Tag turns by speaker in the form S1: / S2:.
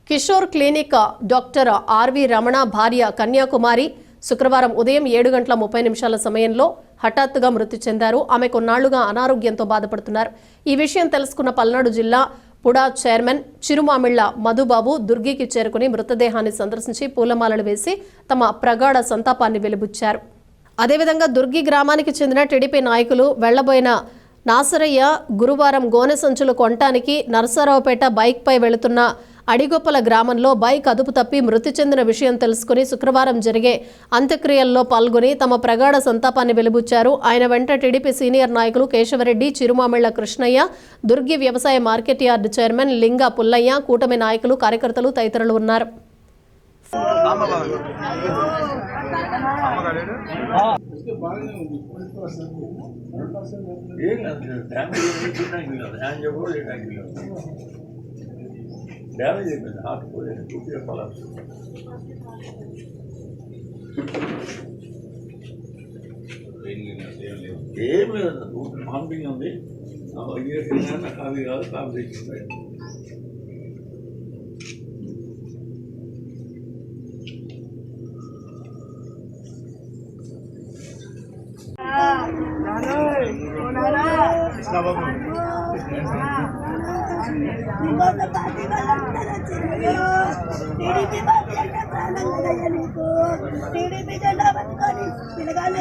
S1: Kishore clinic doctor R V Ramana భార్య కన్యాకుమారి శుక్రవారం ఉదయం 7:30 సమయంలో హఠాత్తుగా మృతి చెందారు. ఆమె కొన్నాళ్లుగా అనారోగ్యంతో బాధపడుతున్నారు. ఈ విషయం తెలుసుకున్న పల్నాడు జిల్లా పుడా చైర్మన్ చిరుమామిళ్ల మధుబాబు దుర్గికి చేరుకుని మృతదేహాన్ని సందర్శించి పూలమాలలు వేసి తమ ప్రగాఢ సంతాపాన్ని వెలిబుచ్చారు. అదేవిధంగా దుర్గి గ్రామానికి చెందిన టీడీపీ నాయకులు వెళ్లబోయిన నాసరయ్య గురువారం గోనె సంచులు కొనటానికి నరసరావుపేట బైక్పై వెళుతున్న అడిగొప్పల గ్రామంలో బైక్ అదుపు తప్పి మృతి చెందిన విషయం తెలుసుకుని శుక్రవారం జరిగే అంత్యక్రియల్లో పాల్గొని తమ ప్రగాఢ సంతాపాన్ని వెలిబుచ్చారు. ఆయన వెంట టీడీపీ సీనియర్ నాయకులు కేశవరెడ్డి, చిరుమామిళ్ల కృష్ణయ్య, దుర్గి వ్యవసాయ మార్కెట్ యార్డు చైర్మన్ లింగ పుల్లయ్య, కూటమి నాయకులు, కార్యకర్తలు తదితరులు ఉన్నారు.
S2: డ్యామేజ్ అయిపోయింది. హార్ట్ పోలేదు, పూర్తిగా కొలాప్స్. ఏం లేదు, పంపింగ్ ఉంది. కాఫీ కాదు, కాఫీ తెచ్చింది.
S3: టీడీపీ జెండా పట్టుకొని పిల్లగాళ్ళు